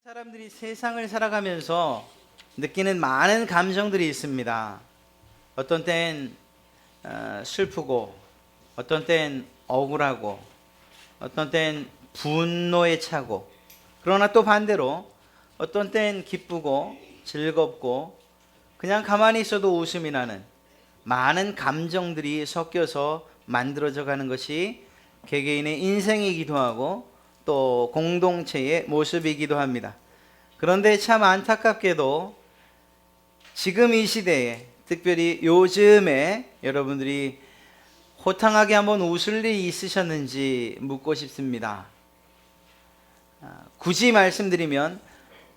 사람들이 세상을 살아가면서 느끼는 많은 감정들이 있습니다. 어떤 땐 슬프고, 어떤 땐 억울하고, 어떤 땐 분노에 차고, 그러나 또 반대로 어떤 땐 기쁘고 즐겁고 그냥 가만히 있어도 웃음이 나는 많은 감정들이 섞여서 만들어져 가는 것이 개개인의 인생이기도 하고 또 공동체의 모습이기도 합니다. 그런데 참 안타깝게도 지금 이 시대에, 특별히 요즘에 여러분들이 호탕하게 한번 웃을 일이 있으셨는지 묻고 싶습니다. 굳이 말씀드리면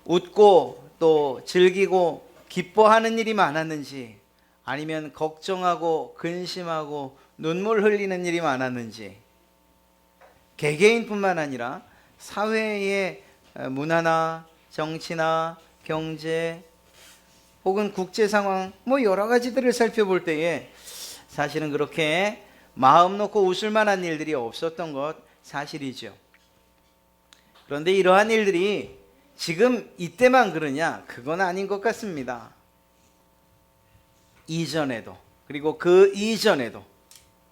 웃고 또 즐기고 기뻐하는 일이 많았는지, 아니면 걱정하고 근심하고 눈물 흘리는 일이 많았는지, 개개인뿐만 아니라 사회의 문화나 정치나 경제 혹은 국제 상황 여러 가지들을 살펴볼 때에 사실은 그렇게 마음 놓고 웃을 만한 일들이 없었던 것 사실이죠. 그런데 이러한 일들이 지금 이때만 그러냐? 그건 아닌 것 같습니다. 이전에도, 그리고 그 이전에도,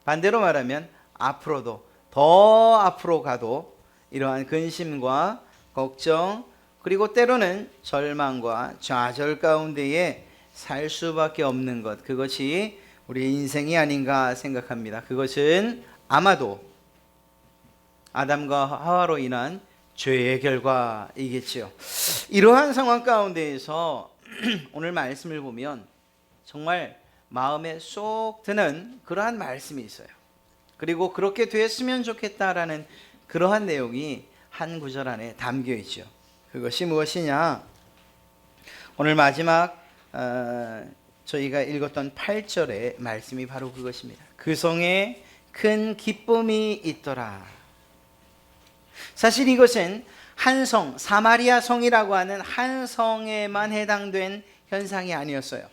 반대로 말하면 앞으로도, 더 앞으로 가도 이러한 근심과 걱정, 그리고 때로는 절망과 좌절 가운데에 살 수밖에 없는 것, 그것이 우리의 인생이 아닌가 생각합니다. 그것은 아마도 아담과 하와로 인한 죄의 결과이겠지요. 이러한 상황 가운데에서 오늘 말씀을 보면 정말 마음에 쏙 드는 그러한 말씀이 있어요. 그리고 그렇게 됐으면 좋겠다라는 그러한 내용이 한 구절 안에 담겨 있죠. 그것이 무엇이냐? 오늘 마지막 저희가 읽었던 8절의 말씀이 바로 그것입니다. 그 성에 큰 기쁨이 있더라. 사실 이것은 한 성, 사마리아 성이라고 하는 한 성에만 해당된 현상이 아니었어요.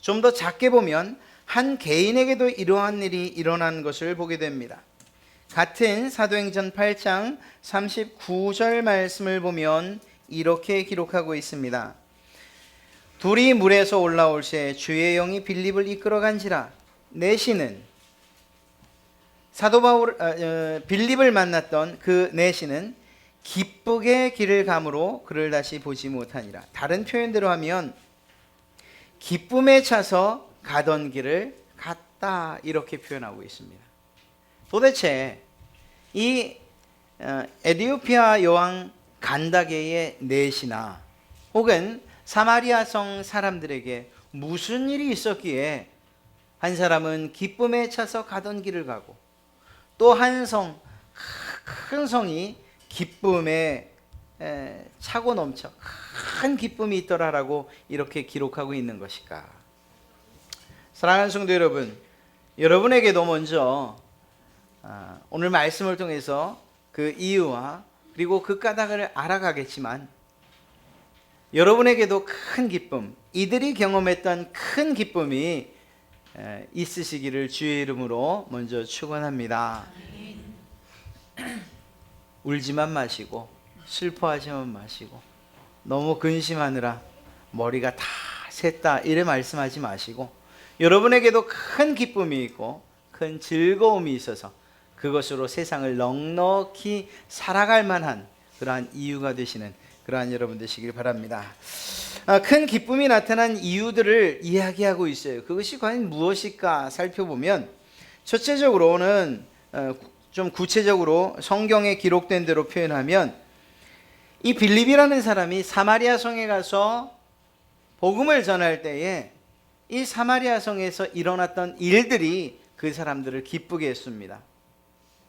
좀 더 작게 보면 한 개인에게도 이러한 일이 일어난 것을 보게 됩니다. 같은 사도행전 8장 39절 말씀을 보면 이렇게 기록하고 있습니다. 둘이 물에서 올라올 새 주의 영이 빌립을 이끌어간지라. 내시는 사도 바울 빌립을 만났던 그 내시는 기쁘게 길을 가므로 그를 다시 보지 못하니라. 다른 표현대로 하면 기쁨에 차서 가던 길을 갔다, 이렇게 표현하고 있습니다. 도대체 이 에디오피아 여왕 간다게의 내시나 혹은 사마리아 성 사람들에게 무슨 일이 있었기에 한 사람은 기쁨에 차서 가던 길을 가고 또 한 성, 큰 성이 기쁨에 차고 넘쳐 큰 기쁨이 있더라라고 이렇게 기록하고 있는 것일까? 사랑하는 성도 여러분, 여러분에게도 먼저 오늘 말씀을 통해서 그 이유와 그리고 그 까닭을 알아가겠지만, 여러분에게도 큰 기쁨, 이들이 경험했던 큰 기쁨이 있으시기를 주의 이름으로 먼저 축원합니다. 울지만 마시고 슬퍼하지만 마시고 너무 근심하느라 머리가 다 샜다 이래 말씀하지 마시고, 여러분에게도 큰 기쁨이 있고 큰 즐거움이 있어서 그것으로 세상을 넉넉히 살아갈 만한 그러한 이유가 되시는 그러한 여러분 되시길 바랍니다. 큰 기쁨이 나타난 이유들을 이야기하고 있어요. 그것이 과연 무엇일까 살펴보면, 첫째적으로는 좀 구체적으로 성경에 기록된 대로 표현하면, 이 빌립이라는 사람이 사마리아 성에 가서 복음을 전할 때에 이 사마리아 성에서 일어났던 일들이 그 사람들을 기쁘게 했습니다.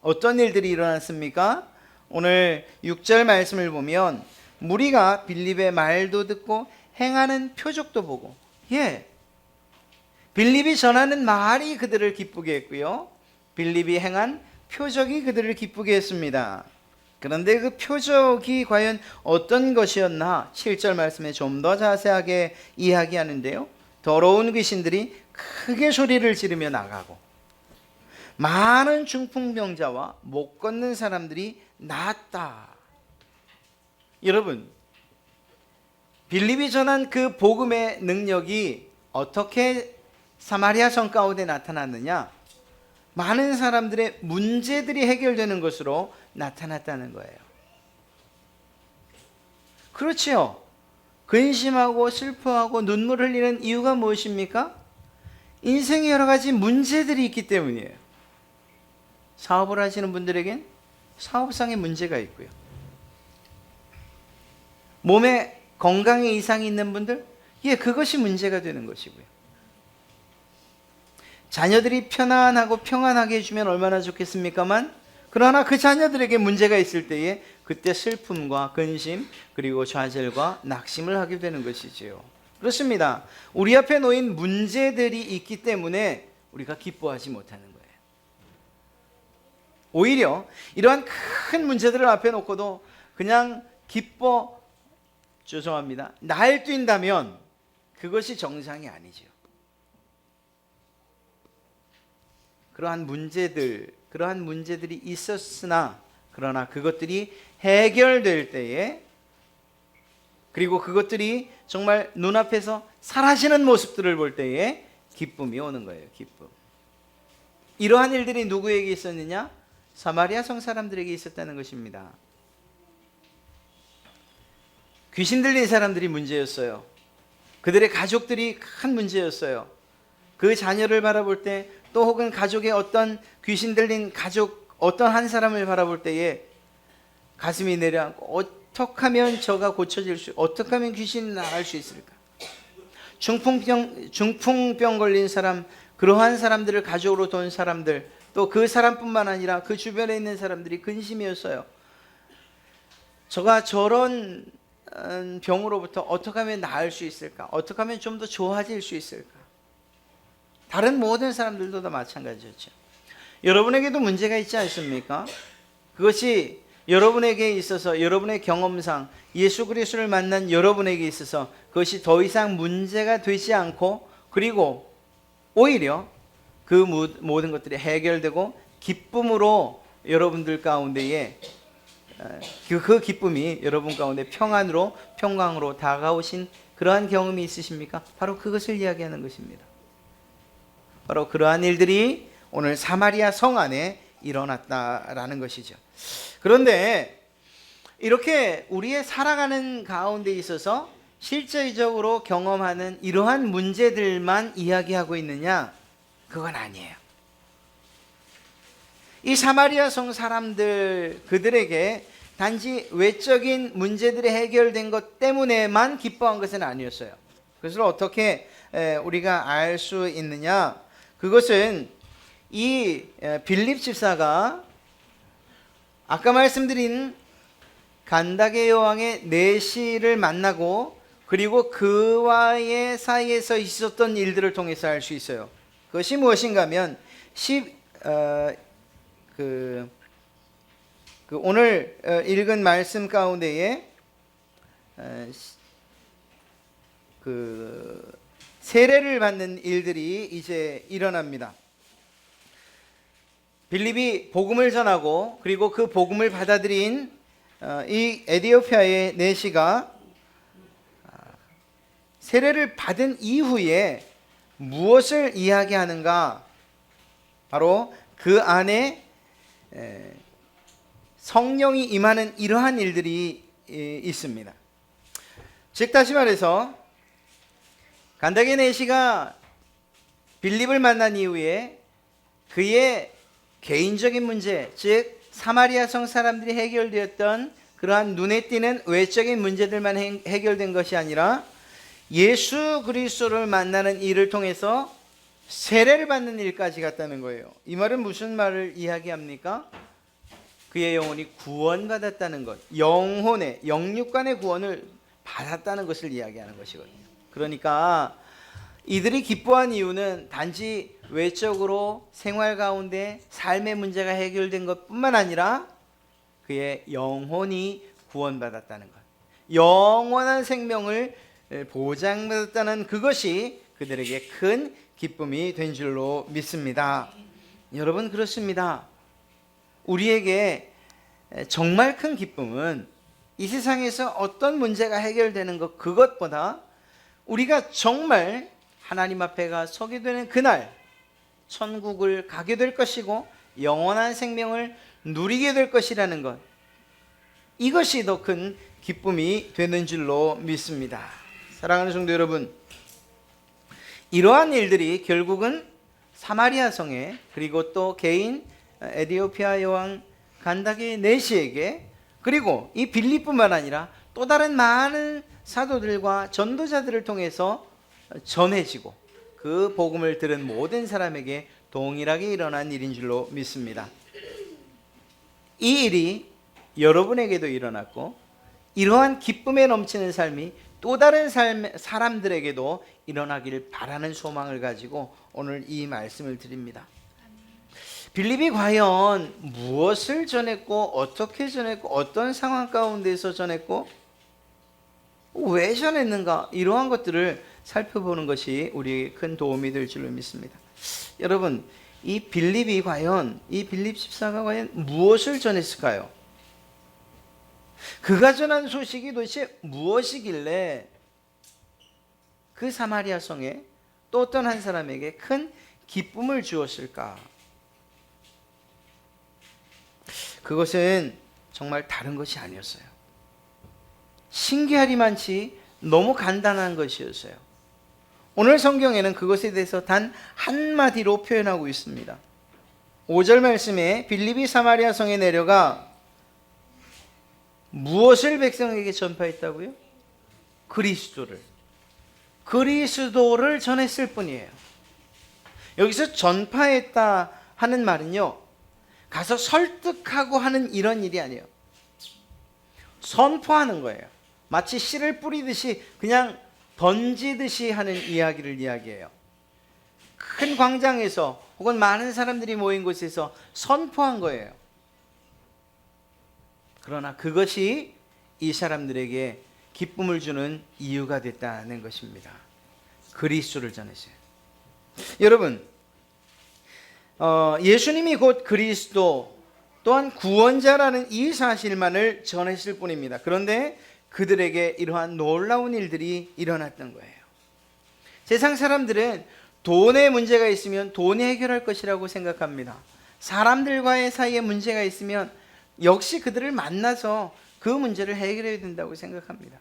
어떤 일들이 일어났습니까? 오늘 6절 말씀을 보면 무리가 빌립의 말도 듣고 행하는 표적도 보고, 빌립이 전하는 말이 그들을 기쁘게 했고요, 빌립이 행한 표적이 그들을 기쁘게 했습니다. 그런데 그 표적이 과연 어떤 것이었나 7절 말씀에 좀 더 자세하게 이야기하는데요, 더러운 귀신들이 크게 소리를 지르며 나가고 많은 중풍병자와 못 걷는 사람들이 나았다. 여러분, 빌립이 전한 그 복음의 능력이 어떻게 사마리아 성 가운데 나타났느냐? 많은 사람들의 문제들이 해결되는 것으로 나타났다는 거예요. 그렇지요. 근심하고 슬퍼하고 눈물 흘리는 이유가 무엇입니까? 인생에 여러 가지 문제들이 있기 때문이에요. 사업을 하시는 분들에겐 사업상의 문제가 있고요. 몸에 건강에 이상이 있는 분들, 그것이 문제가 되는 것이고요. 자녀들이 편안하고 평안하게 해주면 얼마나 좋겠습니까만, 그러나 그 자녀들에게 문제가 있을 때에 그때 슬픔과 근심 그리고 좌절과 낙심을 하게 되는 것이지요. 그렇습니다. 우리 앞에 놓인 문제들이 있기 때문에 우리가 기뻐하지 못하는 거예요. 오히려 이러한 큰 문제들을 앞에 놓고도 그냥 죄송합니다, 날뛴다면 그것이 정상이 아니죠. 그러한 문제들이 있었으나, 그러나 그것들이 해결될 때에, 그리고 그것들이 정말 눈앞에서 사라지는 모습들을 볼 때에 기쁨이 오는 거예요. 기쁨. 이러한 일들이 누구에게 있었느냐? 사마리아 성 사람들에게 있었다는 것입니다. 귀신 들린 사람들이 문제였어요. 그들의 가족들이 큰 문제였어요. 그 자녀를 바라볼 때, 또 혹은 가족의 어떤 귀신 들린 가족 어떤 한 사람을 바라볼 때에 가슴이 내려앉고, 어떻게 하면 저가 어떻게 하면 귀신이 나갈 수 있을까? 중풍병 걸린 사람, 그러한 사람들을 가족으로 둔 사람들, 또 그 사람뿐만 아니라 그 주변에 있는 사람들이 근심이었어요. 저가 저런 병으로부터 어떻게 하면 나을 수 있을까? 어떻게 하면 좀 더 좋아질 수 있을까? 다른 모든 사람들도 다 마찬가지였죠. 여러분에게도 문제가 있지 않습니까? 그것이 여러분에게 있어서, 여러분의 경험상 예수 그리스도를 만난 여러분에게 있어서 그것이 더 이상 문제가 되지 않고, 그리고 오히려 그 모든 것들이 해결되고 기쁨으로 여러분들 가운데에 그 기쁨이 여러분 가운데 평강으로 다가오신 그러한 경험이 있으십니까? 바로 그것을 이야기하는 것입니다. 바로 그러한 일들이 오늘 사마리아 성 안에 일어났다라는 것이죠. 그런데 이렇게 우리의 살아가는 가운데 있어서 실제적으로 경험하는 이러한 문제들만 이야기하고 있느냐? 그건 아니에요. 이 사마리아 성 사람들, 그들에게 단지 외적인 문제들이 해결된 것 때문에만 기뻐한 것은 아니었어요. 그것을 어떻게 우리가 알 수 있느냐? 그것은 이 빌립 집사가 아까 말씀드린 간다게 여왕의 내시를 만나고, 그리고 그와의 사이에서 있었던 일들을 통해서 알 수 있어요. 그것이 무엇인가 하면 오늘 읽은 말씀 가운데에 세례를 받는 일들이 이제 일어납니다. 빌립이 복음을 전하고, 그리고 그 복음을 받아들인 이 에디오피아의 내시가 세례를 받은 이후에 무엇을 이야기하는가? 바로 그 안에 성령이 임하는 이러한 일들이 있습니다. 즉 다시 말해서 간다게 내시가 빌립을 만난 이후에 그의 개인적인 문제, 즉 사마리아 성 사람들이 해결되었던 그러한 눈에 띄는 외적인 문제들만 해결된 것이 아니라 예수 그리스도를 만나는 일을 통해서 세례를 받는 일까지 갔다는 거예요. 이 말은 무슨 말을 이야기합니까? 그의 영혼이 구원받았다는 것, 영육간의 구원을 받았다는 것을 이야기하는 것이거든요. 그러니까 이들이 기뻐한 이유는 단지 외적으로 생활 가운데 삶의 문제가 해결된 것뿐만 아니라 그의 영혼이 구원받았다는 것, 영원한 생명을 보장받았다는 그것이 그들에게 큰 기쁨이 된 줄로 믿습니다. 여러분, 그렇습니다. 우리에게 정말 큰 기쁨은 이 세상에서 어떤 문제가 해결되는 것, 그것보다 우리가 정말 하나님 앞에 서게 되는 그날 천국을 가게 될 것이고 영원한 생명을 누리게 될 것이라는 것, 이것이 더 큰 기쁨이 되는 줄로 믿습니다. 사랑하는 성도 여러분, 이러한 일들이 결국은 사마리아 성에, 그리고 또 개인 에디오피아 여왕 간다게 네시에게, 그리고 이 빌립뿐만 아니라 또 다른 많은 사도들과 전도자들을 통해서 전해지고 그 복음을 들은 모든 사람에게 동일하게 일어난 일인 줄로 믿습니다. 이 일이 여러분에게도 일어났고 이러한 기쁨에 넘치는 삶이 또 다른 사람들에게도 일어나기를 바라는 소망을 가지고 오늘 이 말씀을 드립니다. 빌립이 과연 무엇을 전했고 어떻게 전했고 어떤 상황 가운데서 전했고 왜 전했는가, 이러한 것들을 살펴보는 것이 우리에게 큰 도움이 될 줄로 믿습니다. 여러분, 이 빌립이 과연, 이 빌립 집사가 과연 무엇을 전했을까요? 그가 전한 소식이 도대체 무엇이길래 그 사마리아 성에 또 어떤 한 사람에게 큰 기쁨을 주었을까? 그것은 정말 다른 것이 아니었어요. 신기하리만치 너무 간단한 것이었어요. 오늘 성경에는 그것에 대해서 단 한마디로 표현하고 있습니다. 5절 말씀에 빌립이 사마리아 성에 내려가 무엇을 백성에게 전파했다고요? 그리스도를 전했을 뿐이에요. 여기서 전파했다 하는 말은요, 가서 설득하고 하는 이런 일이 아니에요. 선포하는 거예요. 마치 씨를 뿌리듯이 그냥 던지듯이 하는 이야기를 이야기해요. 큰 광장에서 혹은 많은 사람들이 모인 곳에서 선포한 거예요. 그러나 그것이 이 사람들에게 기쁨을 주는 이유가 됐다는 것입니다. 그리스도를 전했어요. 여러분, 예수님이 곧 그리스도 또한 구원자라는 이 사실만을 전했을 뿐입니다. 그런데 그들에게 이러한 놀라운 일들이 일어났던 거예요. 세상 사람들은 돈에 문제가 있으면 돈이 해결할 것이라고 생각합니다. 사람들과의 사이에 문제가 있으면 역시 그들을 만나서 그 문제를 해결해야 된다고 생각합니다.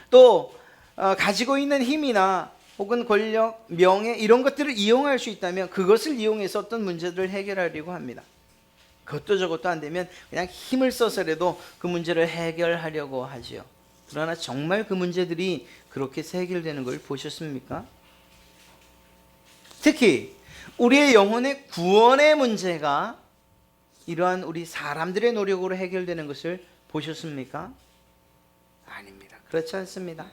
또 가지고 있는 힘이나 혹은 권력, 명예 이런 것들을 이용할 수 있다면 그것을 이용해서 어떤 문제들을 해결하려고 합니다. 그것도 저것도 안 되면 그냥 힘을 써서라도 그 문제를 해결하려고 하지요. 그러나 정말 그 문제들이 그렇게 해결되는 걸 보셨습니까? 특히 우리의 영혼의 구원의 문제가 이러한 우리 사람들의 노력으로 해결되는 것을 보셨습니까? 아닙니다. 그렇지 않습니다.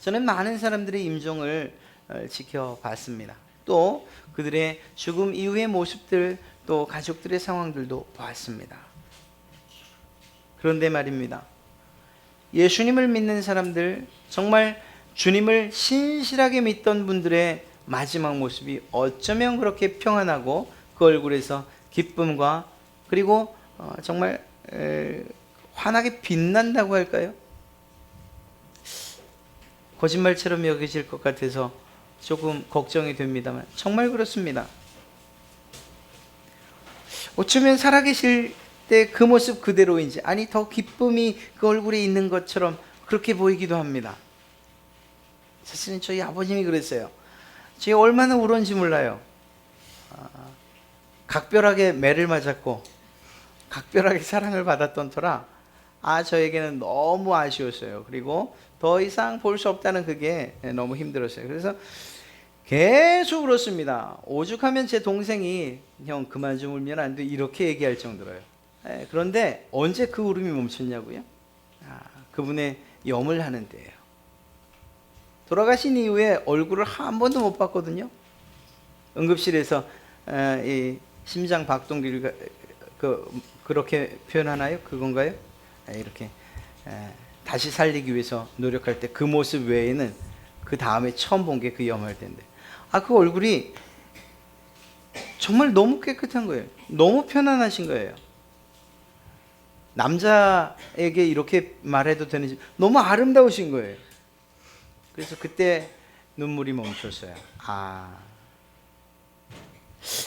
저는 많은 사람들의 임종을 지켜봤습니다. 또 그들의 죽음 이후의 모습들, 또 가족들의 상황들도 봤습니다. 그런데 말입니다, 예수님을 믿는 사람들, 정말 주님을 신실하게 믿던 분들의 마지막 모습이 어쩌면 그렇게 평안하고 그 얼굴에서 기쁨과 그리고 정말 환하게 빛난다고 할까요? 거짓말처럼 여겨질 것 같아서 조금 걱정이 됩니다만 정말 그렇습니다. 어쩌면 살아계실 때 그 모습 그대로인지, 아니 더 기쁨이 그 얼굴에 있는 것처럼 그렇게 보이기도 합니다. 사실은 저희 아버님이 그랬어요. 제가 얼마나 울었는지 몰라요. 각별하게 매를 맞았고 각별하게 사랑을 받았던 터라 저에게는 너무 아쉬웠어요. 그리고 더 이상 볼 수 없다는 그게 너무 힘들었어요. 그래서 계속 울었습니다. 오죽하면 제 동생이 형 그만 좀 울면 안 돼 이렇게 얘기할 정도로요. 그런데 언제 그 울음이 멈췄냐고요? 그분의 염을 하는 데예요. 돌아가신 이후에 얼굴을 한 번도 못 봤거든요. 응급실에서 이 심장 박동기를 그렇게 표현하나요? 그건가요? 이렇게 다시 살리기 위해서 노력할 때 그 모습 외에는 그 다음에 처음 본 게 그 염할 때인데, 그 얼굴이 정말 너무 깨끗한 거예요. 너무 편안하신 거예요. 남자에게 이렇게 말해도 되는지 너무 아름다우신 거예요. 그래서 그때 눈물이 멈췄어요.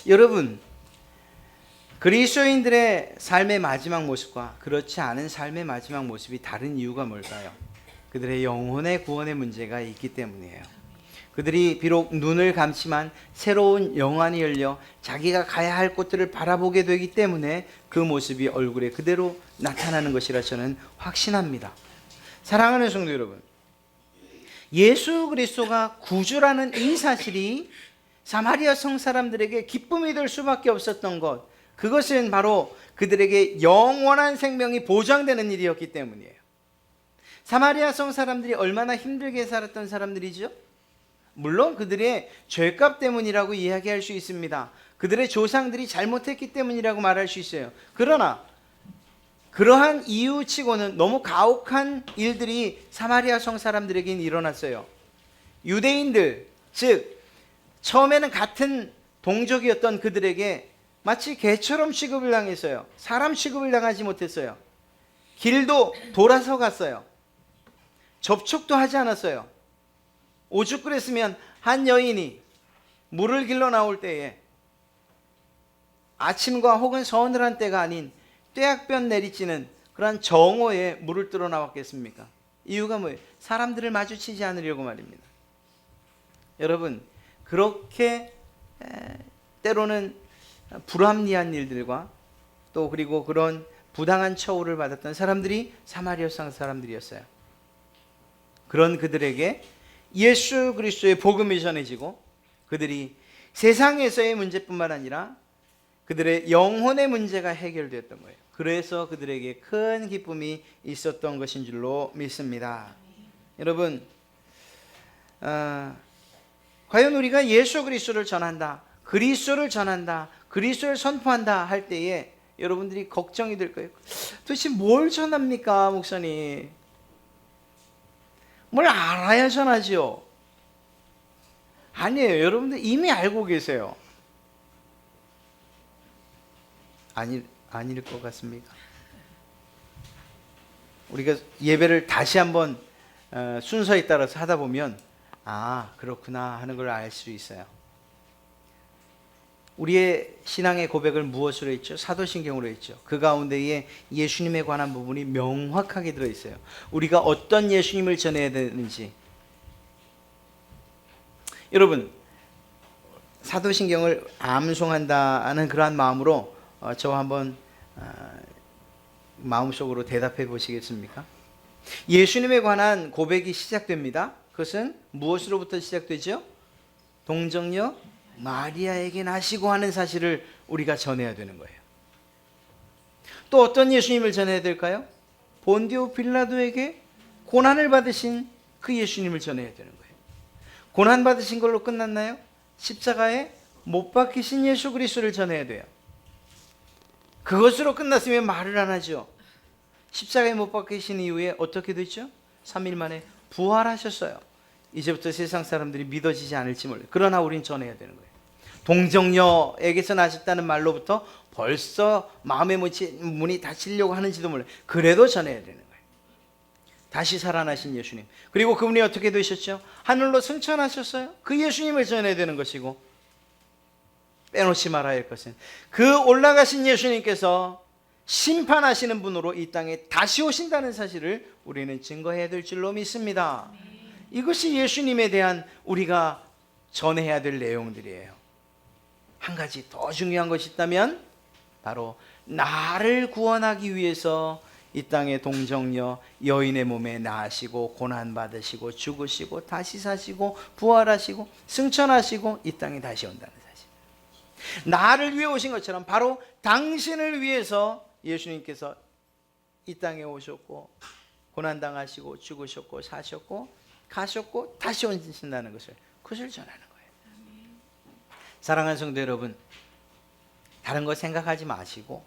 여러분, 그리스도인들의 삶의 마지막 모습과 그렇지 않은 삶의 마지막 모습이 다른 이유가 뭘까요? 그들의 영혼의 구원의 문제가 있기 때문이에요. 그들이 비록 눈을 감지만 새로운 영안이 열려 자기가 가야 할 곳들을 바라보게 되기 때문에 그 모습이 얼굴에 그대로 나타나는 것이라 저는 확신합니다. 사랑하는 성도 여러분, 예수 그리스도가 구주라는 이 사실이 사마리아 성 사람들에게 기쁨이 될 수밖에 없었던 것, 그것은 바로 그들에게 영원한 생명이 보장되는 일이었기 때문이에요. 사마리아 성 사람들이 얼마나 힘들게 살았던 사람들이죠? 물론 그들의 죄값 때문이라고 이야기할 수 있습니다. 그들의 조상들이 잘못했기 때문이라고 말할 수 있어요. 그러나 그러한 이유치고는 너무 가혹한 일들이 사마리아 성 사람들에게는 일어났어요. 유대인들, 즉 처음에는 같은 동족이었던 그들에게 마치 개처럼 취급을 당했어요. 사람 취급을 당하지 못했어요. 길도 돌아서 갔어요. 접촉도 하지 않았어요. 오죽그랬으면 한 여인이 물을 길러 나올 때에 아침과 혹은 서늘한 때가 아닌 떼약볕 내리치는 그러한 정오에 물을 뚫어 나왔겠습니까? 이유가 뭐예요? 사람들을 마주치지 않으려고 말입니다. 여러분, 그렇게 때로는 불합리한 일들과 또 그리고 그런 부당한 처우를 받았던 사람들이 사마리아 성 사람들이었어요. 그런 그들에게 예수 그리스도의 복음이 전해지고 그들이 세상에서의 문제뿐만 아니라 그들의 영혼의 문제가 해결되었던 거예요. 그래서 그들에게 큰 기쁨이 있었던 것인 줄로 믿습니다. 여러분, 과연 우리가 예수 그리스도를 전한다, 그리스도를 전한다, 그리스도를 선포한다 할 때에 여러분들이 걱정이 될 거예요. 도대체 뭘 전합니까, 목사님? 뭘 알아야 전하죠? 아니에요. 여러분들 이미 알고 계세요. 아닐 것 같습니까? 우리가 예배를 다시 한번 순서에 따라서 하다 보면 그렇구나 하는 걸 알 수 있어요. 우리의 신앙의 고백을 무엇으로 했죠? 사도신경으로 했죠. 그 가운데에 예수님에 관한 부분이 명확하게 들어있어요. 우리가 어떤 예수님을 전해야 되는지. 여러분, 사도신경을 암송한다는 그러한 마음으로 저와 한번 마음속으로 대답해 보시겠습니까? 예수님에 관한 고백이 시작됩니다. 그것은 무엇으로부터 시작되죠? 동정녀 마리아에게 나시고 하는 사실을 우리가 전해야 되는 거예요. 또 어떤 예수님을 전해야 될까요? 본디오 빌라도에게 고난을 받으신 그 예수님을 전해야 되는 거예요. 고난 받으신 걸로 끝났나요? 십자가에 못 박히신 예수 그리스도를 전해야 돼요. 그것으로 끝났으면 말을 안 하죠. 십자가에 못 박히신 이후에 어떻게 됐죠? 3일 만에 부활하셨어요. 이제부터 세상 사람들이 믿어지지 않을지 몰라요. 그러나 우린 전해야 되는 거예요. 동정녀에게서 나셨다는 말로부터 벌써 마음의 문이 닫히려고 하는지도 몰라요. 그래도 전해야 되는 거예요. 다시 살아나신 예수님, 그리고 그분이 어떻게 되셨죠? 하늘로 승천하셨어요. 그 예수님을 전해야 되는 것이고, 빼놓지 말아야 할 것은 그 올라가신 예수님께서 심판하시는 분으로 이 땅에 다시 오신다는 사실을 우리는 증거해야 될 줄로 믿습니다. 이것이 예수님에 대한 우리가 전해야 될 내용들이에요. 한 가지 더 중요한 것이 있다면 바로 나를 구원하기 위해서 이 땅의 동정녀 여인의 몸에 나시고 고난받으시고 죽으시고 다시 사시고 부활하시고 승천하시고 이 땅에 다시 온다는 사실. 나를 위해 오신 것처럼 바로 당신을 위해서 예수님께서 이 땅에 오셨고 고난당하시고 죽으셨고 사셨고 가셨고 다시 오신다는 것을, 그것을 전하는 거예요. 사랑하는 성도 여러분, 다른 거 생각하지 마시고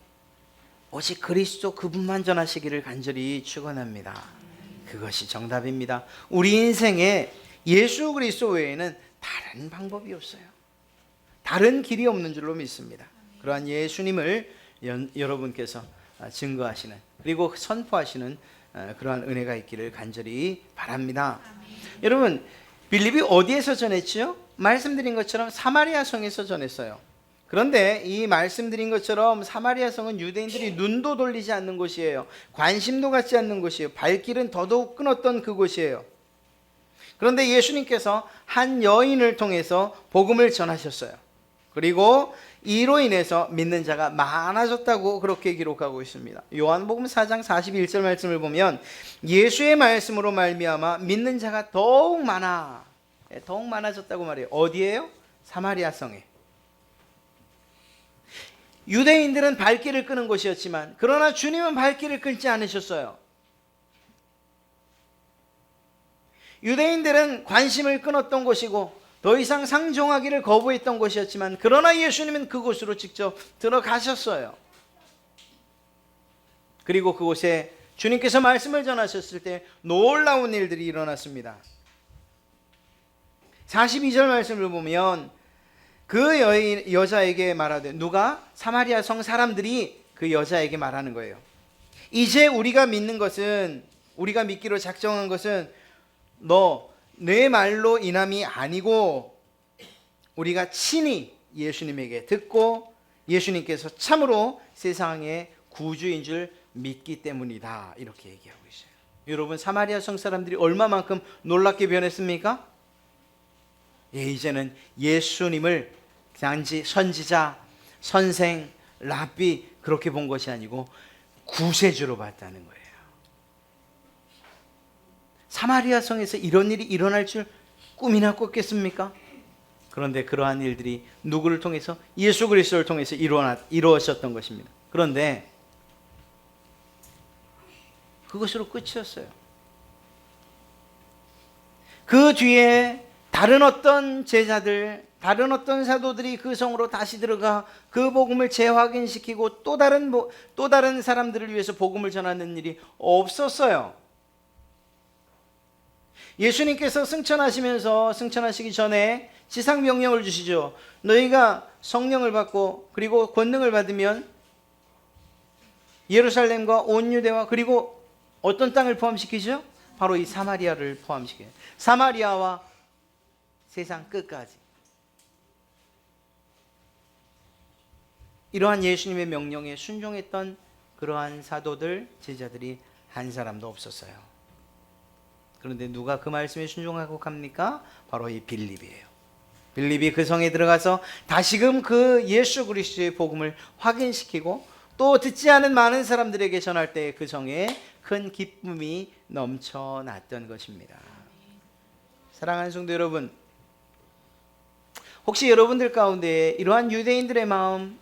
오직 그리스도 그분만 전하시기를 간절히 축원합니다. 그것이 정답입니다. 우리 인생에 예수 그리스도 외에는 다른 방법이 없어요. 다른 길이 없는 줄로 믿습니다. 그러한 예수님을 여러분께서 증거하시는 그리고 선포하시는 그러한 은혜가 있기를 간절히 바랍니다. 여러분, 빌립이 어디에서 전했지요? 말씀드린 것처럼 사마리아 성에서 전했어요. 그런데 이 말씀드린 것처럼 사마리아 성은 유대인들이 눈도 돌리지 않는 곳이에요. 관심도 갖지 않는 곳이에요. 발길은 더더욱 끊었던 그곳이에요. 그런데 예수님께서 한 여인을 통해서 복음을 전하셨어요. 그리고 이로 인해서 믿는 자가 많아졌다고 그렇게 기록하고 있습니다. 요한복음 4장 41절 말씀을 보면 예수의 말씀으로 말미암아 믿는 자가 더욱 많아졌다고 말해요. 어디예요? 사마리아 성에. 유대인들은 발길을 끄는 곳이었지만 그러나 주님은 발길을 끊지 않으셨어요. 유대인들은 관심을 끊었던 곳이고 더 이상 상종하기를 거부했던 곳이었지만 그러나 예수님은 그곳으로 직접 들어가셨어요. 그리고 그곳에 주님께서 말씀을 전하셨을 때 놀라운 일들이 일어났습니다. 42절 말씀을 보면 그 여자에게 말하되, 누가? 사마리아 성 사람들이 그 여자에게 말하는 거예요. 이제 우리가 믿는 것은, 우리가 믿기로 작정한 것은 너 내 말로 인함이 아니고 우리가 친히 예수님에게 듣고 예수님께서 참으로 세상의 구주인 줄 믿기 때문이다. 이렇게 얘기하고 있어요. 여러분, 사마리아 성 사람들이 얼마만큼 놀랍게 변했습니까? 이제는 예수님을 단지 선지자, 선생, 랍비 그렇게 본 것이 아니고 구세주로 봤다는 거예요. 사마리아 성에서 이런 일이 일어날 줄 꿈이나 꿨겠습니까? 그런데 그러한 일들이 누구를 통해서? 예수 그리스도를 통해서 이루어졌던 것입니다. 그런데 그것으로 끝이었어요. 그 뒤에 다른 어떤 제자들, 다른 어떤 사도들이 그 성으로 다시 들어가 그 복음을 재확인시키고 또 다른 사람들을 위해서 복음을 전하는 일이 없었어요. 예수님께서 승천하시기 전에 지상 명령을 주시죠. 너희가 성령을 받고 그리고 권능을 받으면 예루살렘과 온 유대와 그리고 어떤 땅을 포함시키죠? 바로 이 사마리아를 포함시켜요. 사마리아와 세상 끝까지. 이러한 예수님의 명령에 순종했던 그러한 사도들, 제자들이 한 사람도 없었어요. 그런데 누가 그 말씀에 순종하고 갑니까? 바로 이 빌립이에요. 빌립이 그 성에 들어가서 다시금 그 예수 그리스도의 복음을 확인시키고 또 듣지 않은 많은 사람들에게 전할 때 그 성에 큰 기쁨이 넘쳐났던 것입니다. 사랑하는 성도 여러분, 혹시 여러분들 가운데 이러한 유대인들의 마음,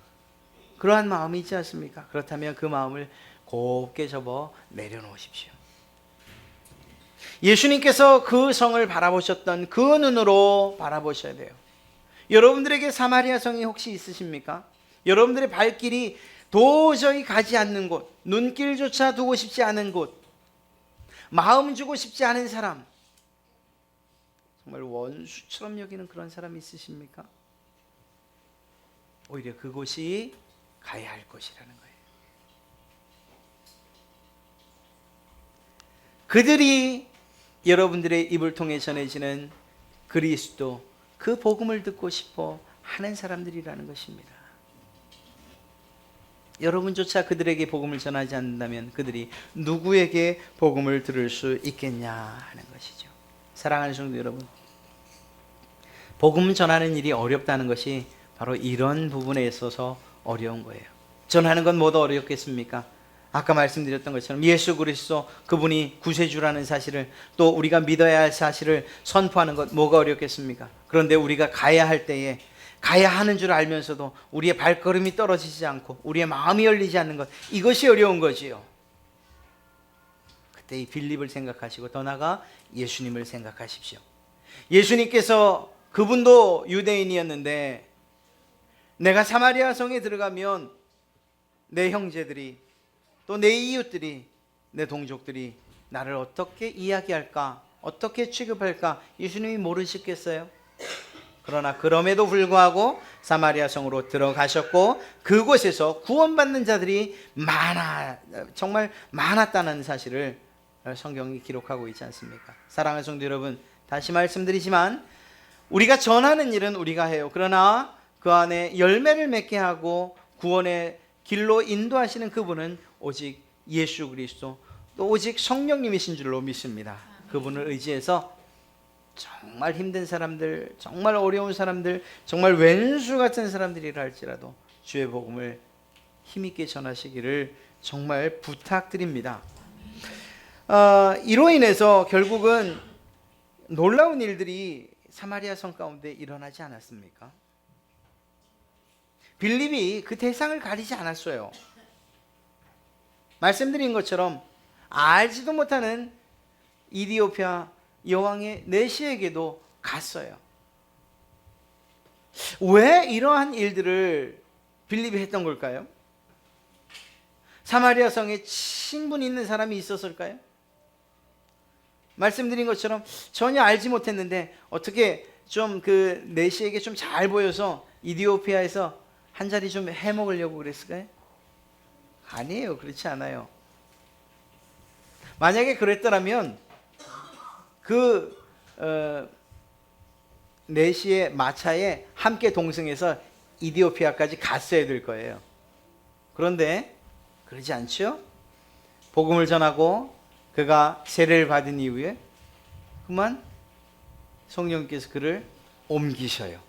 그러한 마음이 있지 않습니까? 그렇다면 그 마음을 곱게 접어 내려놓으십시오. 예수님께서 그 성을 바라보셨던 그 눈으로 바라보셔야 돼요. 여러분들에게 사마리아 성이 혹시 있으십니까? 여러분들의 발길이 도저히 가지 않는 곳, 눈길조차 두고 싶지 않은 곳, 마음 주고 싶지 않은 사람, 정말 원수처럼 여기는 그런 사람이 있으십니까? 오히려 그곳이 가야 할 곳이라는 거예요. 그들이 여러분들의 입을 통해 전해지는 그리스도, 그 복음을 듣고 싶어 하는 사람들이라는 것입니다. 여러분조차 그들에게 복음을 전하지 않는다면 그들이 누구에게 복음을 들을 수 있겠냐 하는 것이죠. 사랑하는 성도 여러분, 복음 전하는 일이 어렵다는 것이 바로 이런 부분에 있어서 어려운 거예요. 전하는 건 뭐가 어렵겠습니까? 아까 말씀드렸던 것처럼 예수 그리스도, 그분이 구세주라는 사실을, 또 우리가 믿어야 할 사실을 선포하는 것 뭐가 어렵겠습니까? 그런데 우리가 가야 할 때에 가야 하는 줄 알면서도 우리의 발걸음이 떨어지지 않고 우리의 마음이 열리지 않는 것, 이것이 어려운 거지요. 그때 이 빌립을 생각하시고 더 나아가 예수님을 생각하십시오. 예수님께서, 그분도 유대인이었는데 내가 사마리아 성에 들어가면 내 형제들이, 또 내 이웃들이, 내 동족들이 나를 어떻게 이야기할까, 어떻게 취급할까, 예수님이 모르시겠어요? 그러나 그럼에도 불구하고 사마리아 성으로 들어가셨고 그곳에서 구원받는 자들이 정말 많았다는 사실을 성경이 기록하고 있지 않습니까? 사랑하는 성도 여러분, 다시 말씀드리지만 우리가 전하는 일은 우리가 해요. 그러나 그 안에 열매를 맺게 하고 구원의 길로 인도하시는 그분은 오직 예수 그리스도, 또 오직 성령님이신 줄로 믿습니다. 그분을 의지해서 정말 힘든 사람들, 정말 어려운 사람들, 정말 왼수 같은 사람들이라 할지라도 주의 복음을 힘있게 전하시기를 정말 부탁드립니다. 이로 인해서 결국은 놀라운 일들이 사마리아 성 가운데 일어나지 않았습니까? 빌립이 그 대상을 가리지 않았어요. 말씀드린 것처럼 알지도 못하는 이디오피아 여왕의 내시에게도 갔어요. 왜 이러한 일들을 빌립이 했던 걸까요? 사마리아 성에 친분 있는 사람이 있었을까요? 말씀드린 것처럼 전혀 알지 못했는데 어떻게 좀 그 내시에게 좀 잘 보여서 이디오피아에서 한 자리 좀 해먹으려고 그랬을까요? 아니에요. 그렇지 않아요. 만약에 그랬더라면 그 내시의 마차에 함께 동승해서 이디오피아까지 갔어야 될 거예요. 그런데 그러지 않죠? 복음을 전하고 그가 세례를 받은 이후에 그만 성령께서 그를 옮기셔요.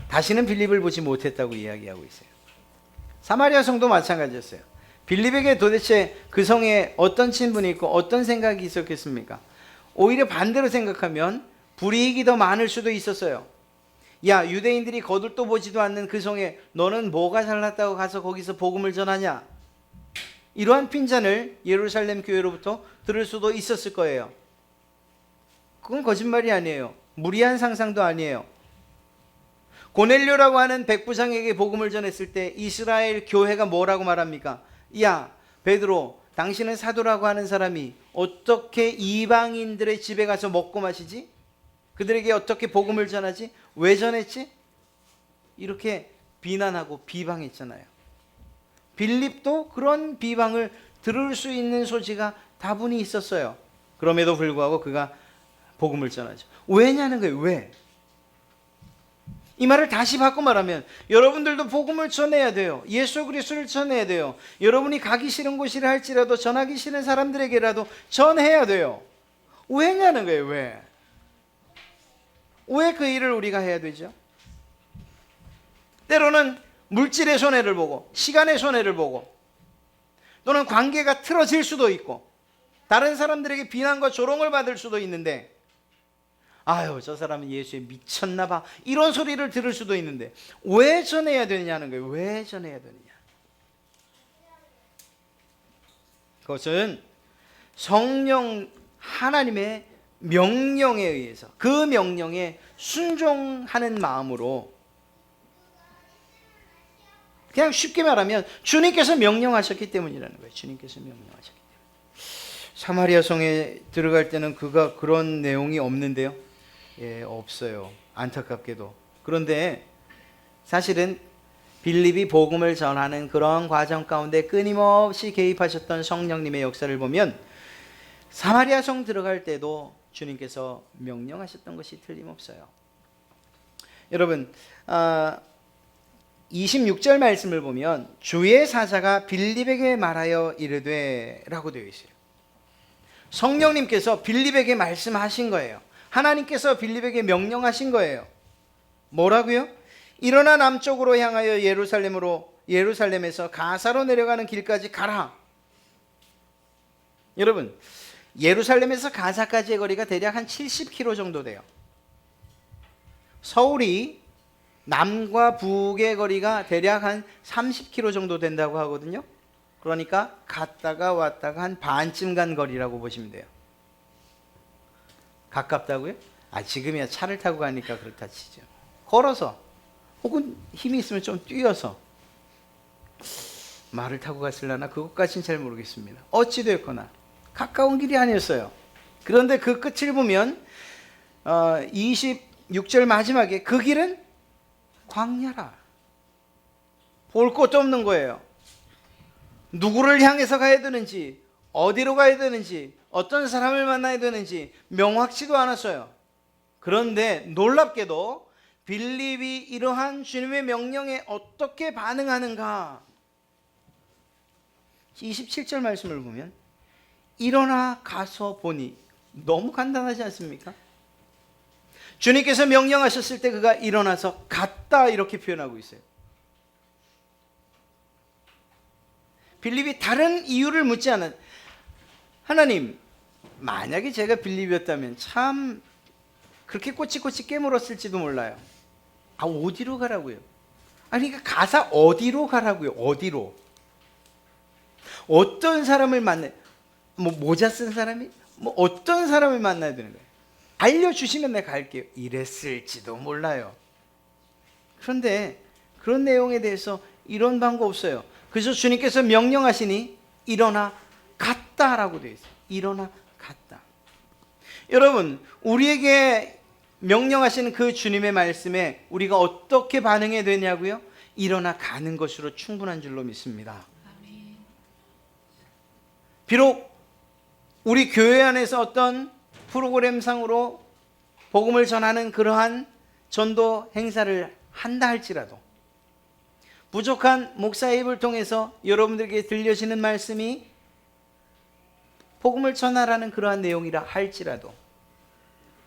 다시는 빌립을 보지 못했다고 이야기하고 있어요. 사마리아 성도 마찬가지였어요. 빌립에게 도대체 그 성에 어떤 친분이 있고 어떤 생각이 있었겠습니까? 오히려 반대로 생각하면 불이익이 더 많을 수도 있었어요. 야, 유대인들이 거들떠 보지도 않는 그 성에 너는 뭐가 잘났다고 가서 거기서 복음을 전하냐? 이러한 핀잔을 예루살렘 교회로부터 들을 수도 있었을 거예요. 그건 거짓말이 아니에요. 무리한 상상도 아니에요. 고넬료라고 하는 백부장에게 복음을 전했을 때 이스라엘 교회가 뭐라고 말합니까? 야, 베드로, 당신은 사도라고 하는 사람이 어떻게 이방인들의 집에 가서 먹고 마시지? 그들에게 어떻게 복음을 전하지? 왜 전했지? 이렇게 비난하고 비방했잖아요. 빌립도 그런 비방을 들을 수 있는 소지가 다분히 있었어요. 그럼에도 불구하고 그가 복음을 전하죠. 왜냐는 거예요. 왜? 이 말을 다시 바꿔 말하면 여러분들도 복음을 전해야 돼요. 예수 그리스도를 전해야 돼요. 여러분이 가기 싫은 곳이라 할지라도 전하기 싫은 사람들에게라도 전해야 돼요. 왜냐는 거예요. 왜? 왜 그 일을 우리가 해야 되죠? 때로는 물질의 손해를 보고 시간의 손해를 보고 또는 관계가 틀어질 수도 있고 다른 사람들에게 비난과 조롱을 받을 수도 있는데 아유, 저 사람은 예수에 미쳤나 봐, 이런 소리를 들을 수도 있는데 왜 전해야 되느냐는 거예요. 왜 전해야 되느냐? 그것은 성령 하나님의 명령에 의해서 그 명령에 순종하는 마음으로, 그냥 쉽게 말하면 주님께서 명령하셨기 때문이라는 거예요. 주님께서 명령하셨기 때문에. 사마리아 성에 들어갈 때는 그가 그런 내용이 없는데요. 예, 없어요. 안타깝게도. 그런데 사실은 빌립이 복음을 전하는 그런 과정 가운데 끊임없이 개입하셨던 성령님의 역사를 보면 사마리아 성 들어갈 때도 주님께서 명령하셨던 것이 틀림없어요. 여러분, 26절 말씀을 보면 주의 사자가 빌립에게 말하여 이르되 라고 되어 있어요. 성령님께서 빌립에게 말씀하신 거예요. 하나님께서 빌립에게 명령하신 거예요. 뭐라고요? 일어나 남쪽으로 향하여 예루살렘에서 가사로 내려가는 길까지 가라. 여러분, 예루살렘에서 가사까지의 거리가 대략 한 70km 정도 돼요. 서울이 남과 북의 거리가 대략 한 30km 정도 된다고 하거든요. 그러니까 갔다가 왔다가 한 반쯤 간 거리라고 보시면 돼요. 가깝다고요? 지금이야 차를 타고 가니까 그렇다 치죠. 걸어서 혹은 힘이 있으면 좀 뛰어서 말을 타고 갔을라나 그것까지는 잘 모르겠습니다. 어찌됐거나 가까운 길이 아니었어요. 그런데 그 끝을 보면 6절 마지막에 그 길은 광야라. 볼 곳도 없는 거예요. 누구를 향해서 가야 되는지, 어디로 가야 되는지, 어떤 사람을 만나야 되는지 명확치도 않았어요. 그런데 놀랍게도 빌립이 이러한 주님의 명령에 어떻게 반응하는가? 27절 말씀을 보면 일어나 가서 보니, 너무 간단하지 않습니까? 주님께서 명령하셨을 때 그가 일어나서 갔다, 이렇게 표현하고 있어요. 빌립이 다른 이유를 묻지 않은, 하나님, 만약에 제가 빌립이었다면 참 그렇게 꼬치꼬치 깨물었을지도 몰라요. 아, 어디로 가라고요? 아니, 그러니까 가사 어디로 가라고요? 어디로? 어떤 사람을 만나요? 뭐 모자 쓴 사람이? 뭐 어떤 사람을 만나야 되는 거예요? 알려주시면 내가 갈게요. 이랬을지도 몰라요. 그런데 그런 내용에 대해서 이런 방법 없어요. 그래서 주님께서 명령하시니 일어나 갔다라고 되어 있어요. 일어나 갔다. 여러분, 우리에게 명령하시는 그 주님의 말씀에 우리가 어떻게 반응해야 되냐고요? 일어나 가는 것으로 충분한 줄로 믿습니다. 비록 우리 교회 안에서 어떤 프로그램상으로 복음을 전하는 그러한 전도 행사를 한다 할지라도, 부족한 목사의 입을 통해서 여러분들에게 들려지는 말씀이 복음을 전하라는 그러한 내용이라 할지라도,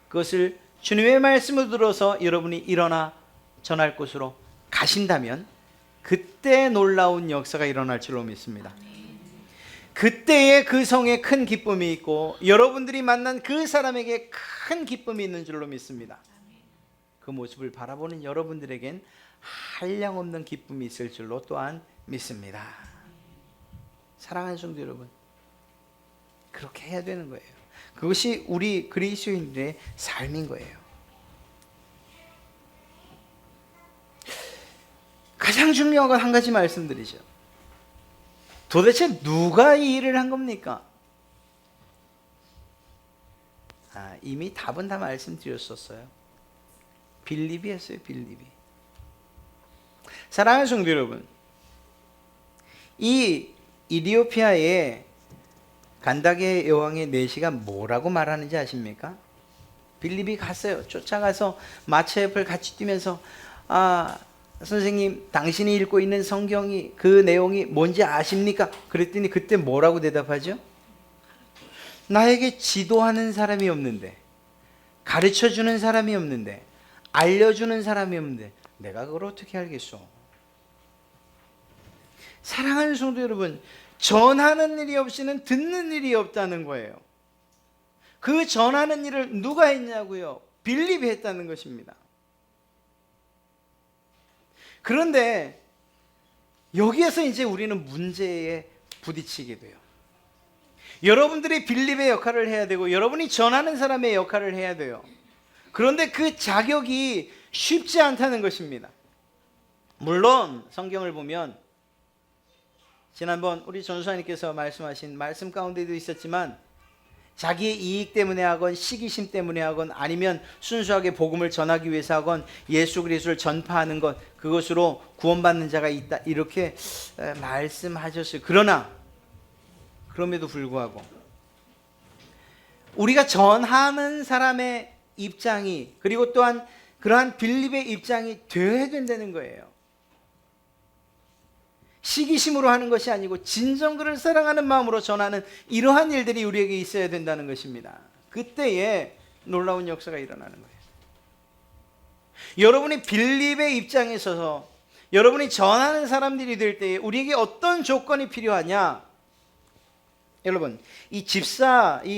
그것을 주님의 말씀을 들어서 여러분이 일어나 전할 곳으로 가신다면 그때 놀라운 역사가 일어날 줄로 믿습니다. 그때의 그 성에 큰 기쁨이 있고 여러분들이 만난 그 사람에게 큰 기쁨이 있는 줄로 믿습니다. 그 모습을 바라보는 여러분들에겐 한량없는 기쁨이 있을 줄로 또한 믿습니다. 사랑하는 성도 여러분, 그렇게 해야 되는 거예요. 그것이 우리 그리스도인들의 삶인 거예요. 가장 중요한 건 한 가지 말씀드리죠. 도대체 누가 이 일을 한 겁니까? 이미 답은 다 말씀드렸었어요. 빌립이 했어요. 빌립이. 사랑하는 성도 여러분, 이 이디오피아의 간다게 여왕의 내시가 뭐라고 말하는지 아십니까? 빌립이 갔어요. 쫓아가서 마차 옆을 같이 뛰면서, 선생님, 당신이 읽고 있는 성경이 그 내용이 뭔지 아십니까? 그랬더니 그때 뭐라고 대답하죠? 나에게 지도하는 사람이 없는데, 가르쳐주는 사람이 없는데, 알려주는 사람이 없는데 내가 그걸 어떻게 알겠소? 사랑하는 성도 여러분, 전하는 일이 없이는 듣는 일이 없다는 거예요. 그 전하는 일을 누가 했냐고요? 빌립이 했다는 것입니다. 그런데 여기에서 이제 우리는 문제에 부딪히게 돼요. 여러분들이 빌립의 역할을 해야 되고 여러분이 전하는 사람의 역할을 해야 돼요. 그런데 그 자격이 쉽지 않다는 것입니다. 물론 성경을 보면 지난번 우리 전수사님께서 말씀하신 말씀 가운데도 있었지만, 자기의 이익 때문에 하건 시기심 때문에 하건 아니면 순수하게 복음을 전하기 위해서 하건 예수 그리스도를 전파하는 것, 그것으로 구원받는 자가 있다, 이렇게 말씀하셨어요. 그러나 그럼에도 불구하고 우리가 전하는 사람의 입장이, 그리고 또한 그러한 빌립의 입장이 되어야 된다는 거예요. 시기심으로 하는 것이 아니고 진정 그를 사랑하는 마음으로 전하는 이러한 일들이 우리에게 있어야 된다는 것입니다. 그때에 놀라운 역사가 일어나는 거예요. 여러분이 빌립의 입장에 서서 여러분이 전하는 사람들이 될 때에 우리에게 어떤 조건이 필요하냐? 여러분, 이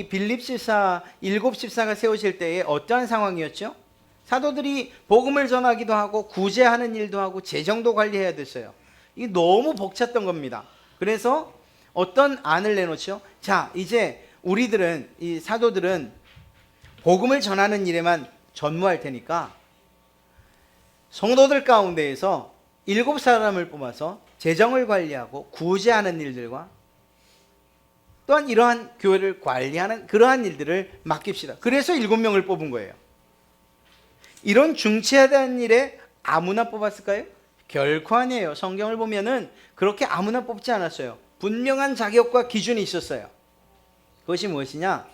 빌립 집사, 7 집사가 세워질 때에 어떠한 상황이었죠? 사도들이 복음을 전하기도 하고 구제하는 일도 하고 재정도 관리해야 됐어요. 이게 너무 벅찼던 겁니다. 그래서 어떤 안을 내놓죠? 자, 이제 우리들은, 이 사도들은 복음을 전하는 일에만 전무할 테니까 성도들 가운데에서 7 사람을 뽑아서 재정을 관리하고 구제하는 일들과 또한 이러한 교회를 관리하는 그러한 일들을 맡깁시다. 그래서 7명을 뽑은 거예요. 이런 중치하다는 일에 아무나 뽑았을까요? 결코 아니에요. 성경을 보면은 그렇게 아무나 뽑지 않았어요. 분명한 자격과 기준이 있었어요. 그것이 무엇이냐?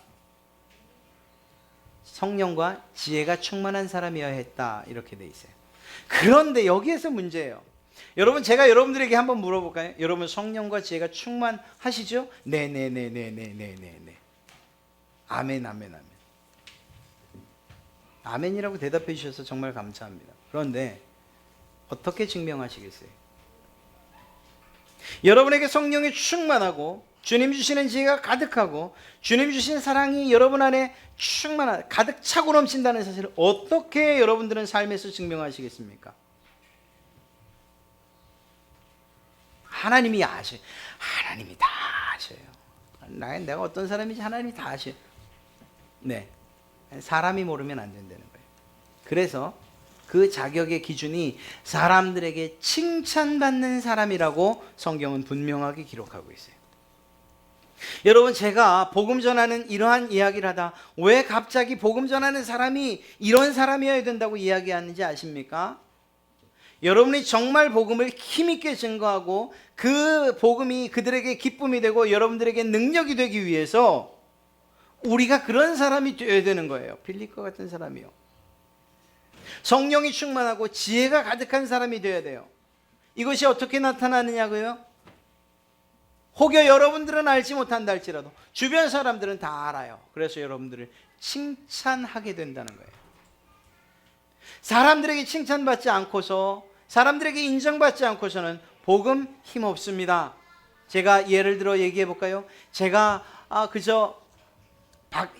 성령과 지혜가 충만한 사람이어야 했다, 이렇게 돼 있어요. 그런데 여기에서 문제예요. 여러분, 제가 여러분들에게 한번 물어볼까요? 여러분, 성령과 지혜가 충만하시죠? 네네네네네네네. 아멘, 아멘, 아멘. 아멘이라고 대답해 주셔서 정말 감사합니다. 그런데 어떻게 증명하시겠어요? 여러분에게 성령이 충만하고 주님 주시는 지혜가 가득하고 주님 주신 사랑이 여러분 안에 가득 차고 넘친다는 사실을 어떻게 여러분들은 삶에서 증명하시겠습니까? 하나님이 아셔요. 하나님이 다 아셔요. 내가 어떤 사람인지 하나님이 다 아셔요. 네, 사람이 모르면 안 된다는 거예요. 그래서 그 자격의 기준이 사람들에게 칭찬받는 사람이라고 성경은 분명하게 기록하고 있어요. 여러분, 제가 복음 전하는 이러한 이야기를 하다 왜 갑자기 복음 전하는 사람이 이런 사람이어야 된다고 이야기하는지 아십니까? 여러분이 정말 복음을 힘있게 증거하고 그 복음이 그들에게 기쁨이 되고 여러분들에게 능력이 되기 위해서 우리가 그런 사람이 되어야 되는 거예요. 빌립과 같은 사람이요. 성령이 충만하고 지혜가 가득한 사람이 되어야 돼요. 이것이 어떻게 나타나느냐고요? 혹여 여러분들은 알지 못한다 할지라도 주변 사람들은 다 알아요. 그래서 여러분들을 칭찬하게 된다는 거예요. 사람들에게 칭찬받지 않고서, 사람들에게 인정받지 않고서는 복음 힘없습니다. 제가 예를 들어 얘기해 볼까요? 제가 그저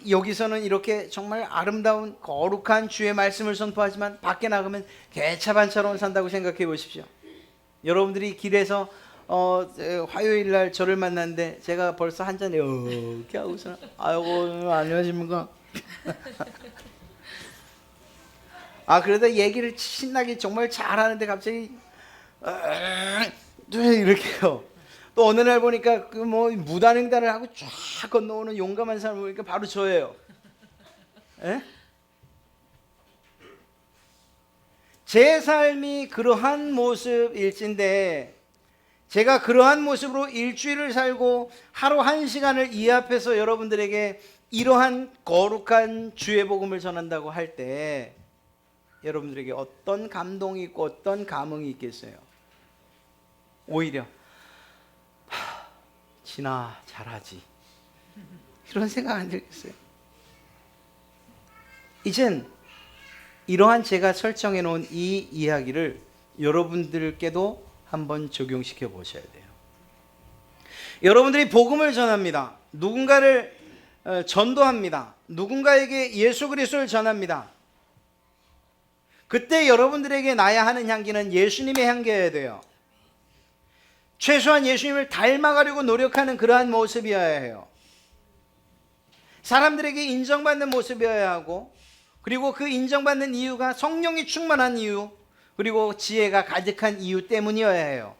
여기서는 이렇게 정말 아름다운 거룩한 주의 말씀을 선포하지만 밖에 나가면 개차반처럼 산다고 생각해 보십시오. 여러분들이 길에서 화요일 날 저를 만났는데 제가 벌써 한 잔에 이렇게 하고서 아이고 안녕하십니까. 그러다 얘기를 신나게 정말 잘하는데 갑자기 이렇게요. 또 어느 날 보니까 그 뭐 무단횡단을 하고 쫙 건너오는 용감한 사람을 보니까 바로 저예요. 에? 제 삶이 그러한 모습일진데 제가 그러한 모습으로 일주일을 살고 하루 1시간을 이 앞에서 여러분들에게 이러한 거룩한 주의 복음을 전한다고 할 때 여러분들에게 어떤 감동이 있고 어떤 감흥이 있겠어요? 오히려 진아 잘하지, 이런 생각 안 들겠어요? 이젠 이러한 제가 설정해 놓은 이 이야기를 여러분들께도 한번 적용시켜 보셔야 돼요. 여러분들이 복음을 전합니다. 누군가를 전도합니다. 누군가에게 예수 그리스도를 전합니다. 그때 여러분들에게 나야 하는 향기는 예수님의 향기여야 돼요. 최소한 예수님을 닮아가려고 노력하는 그러한 모습이어야 해요. 사람들에게 인정받는 모습이어야 하고, 그리고 그 인정받는 이유가 성령이 충만한 이유, 그리고 지혜가 가득한 이유 때문이어야 해요.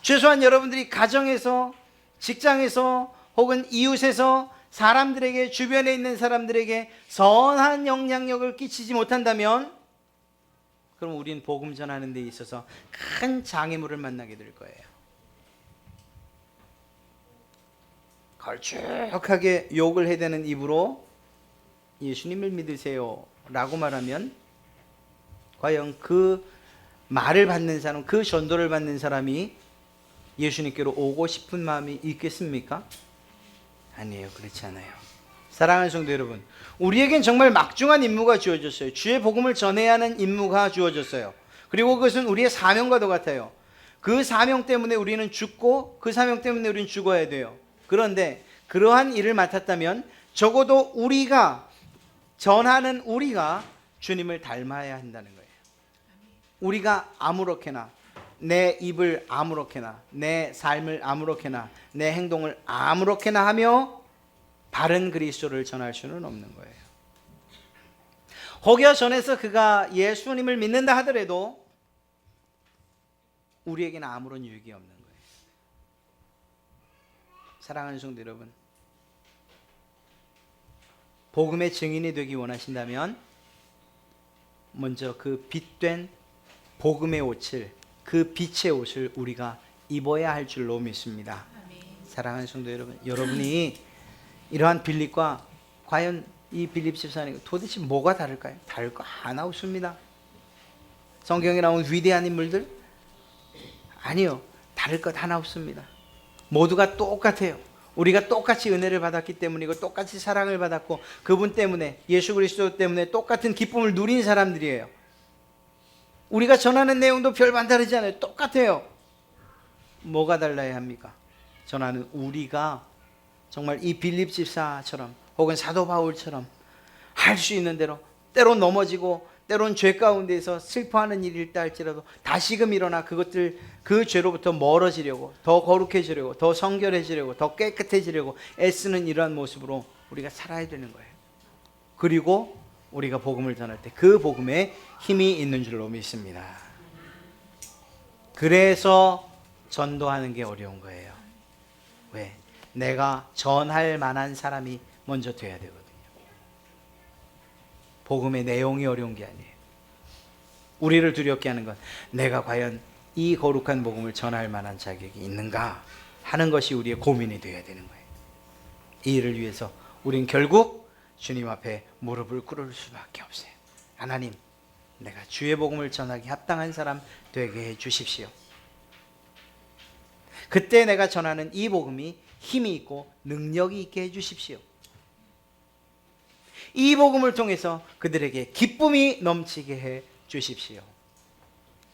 최소한 여러분들이 가정에서, 직장에서, 혹은 이웃에서 사람들에게, 주변에 있는 사람들에게 선한 영향력을 끼치지 못한다면 그럼 우린 복음 전하는 데 있어서 큰 장애물을 만나게 될 거예요. 걸쭉하게 욕을 해대는 입으로 예수님을 믿으세요 라고 말하면 과연 그 말을 받는 사람, 그 전도를 받는 사람이 예수님께로 오고 싶은 마음이 있겠습니까? 아니에요. 그렇지 않아요. 사랑하는 성도 여러분, 우리에겐 정말 막중한 임무가 주어졌어요. 주의 복음을 전해야 하는 임무가 주어졌어요. 그리고 그것은 우리의 사명과도 같아요. 그 사명 때문에 우리는 죽고 그 사명 때문에 우리는 죽어야 돼요. 그런데 그러한 일을 맡았다면 적어도 우리가 전하는 우리가 주님을 닮아야 한다는 거예요. 우리가 아무렇게나 내 입을 아무렇게나, 내 삶을 아무렇게나, 내 행동을 아무렇게나 하며 바른 그리스도를 전할 수는 없는 거예요. 혹여 전에서 그가 예수님을 믿는다 하더라도 우리에게는 아무런 유익이 없는 거예요. 사랑하는 성도 여러분, 복음의 증인이 되기 원하신다면 먼저 그 빛된 복음의 옷을, 그 빛의 옷을 우리가 입어야 할 줄로 믿습니다. 사랑하는 성도 여러분, 여러분이 이러한 빌립과 과연 이 빌립 집사님 도대체 뭐가 다를까요? 다를 거 하나 없습니다. 성경에 나온 위대한 인물들? 아니요, 다를 것 하나 없습니다. 모두가 똑같아요. 우리가 똑같이 은혜를 받았기 때문이고 똑같이 사랑을 받았고 그분 때문에, 예수 그리스도 때문에 똑같은 기쁨을 누린 사람들이에요. 우리가 전하는 내용도 별반 다르지 않아요. 똑같아요. 뭐가 달라야 합니까? 전하는 우리가 정말 이 빌립 집사처럼 혹은 사도 바울처럼 할 수 있는 대로, 때론 넘어지고 때론 죄 가운데서 슬퍼하는 일이 있다 할지라도 다시금 일어나 그 죄로부터 멀어지려고, 더 거룩해지려고, 더 성결해지려고, 더 깨끗해지려고 애쓰는 이러한 모습으로 우리가 살아야 되는 거예요. 그리고 우리가 복음을 전할 때 그 복음에 힘이 있는 줄로 믿습니다. 그래서 전도하는 게 어려운 거예요. 왜? 내가 전할 만한 사람이 먼저 돼야 되거든요. 복음의 내용이 어려운 게 아니에요. 우리를 두렵게 하는 건 내가 과연 이 거룩한 복음을 전할 만한 자격이 있는가 하는 것이 우리의 고민이 되어야 되는 거예요. 이 일을 위해서 우린 결국 주님 앞에 무릎을 꿇을 수밖에 없어요. 하나님, 내가 주의 복음을 전하기 합당한 사람 되게 해 주십시오. 그때 내가 전하는 이 복음이 힘이 있고 능력이 있게 해 주십시오. 이 복음을 통해서 그들에게 기쁨이 넘치게 해 주십시오.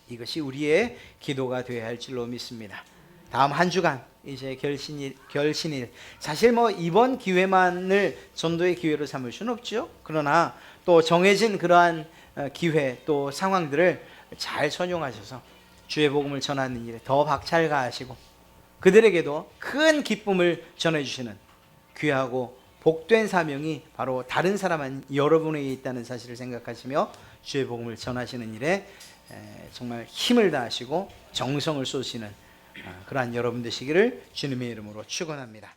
이것이 우리의 기도가 되어야 할 줄로 믿습니다. 다음 한 주간 이제 결신일. 사실 이번 기회만을 전도의 기회로 삼을 수는 없죠. 그러나 또 정해진 그러한 기회 또 상황들을 잘 선용하셔서 주의 복음을 전하는 일에 더 박차를 가하시고 그들에게도 큰 기쁨을 전해주시는 귀하고 복된 사명이 바로 다른 사람 여러분에게 있다는 사실을 생각하시며 주의 복음을 전하시는 일에 정말 힘을 다하시고 정성을 쏟으시는 그러한 여러분 되시기를 주님의 이름으로 축원합니다.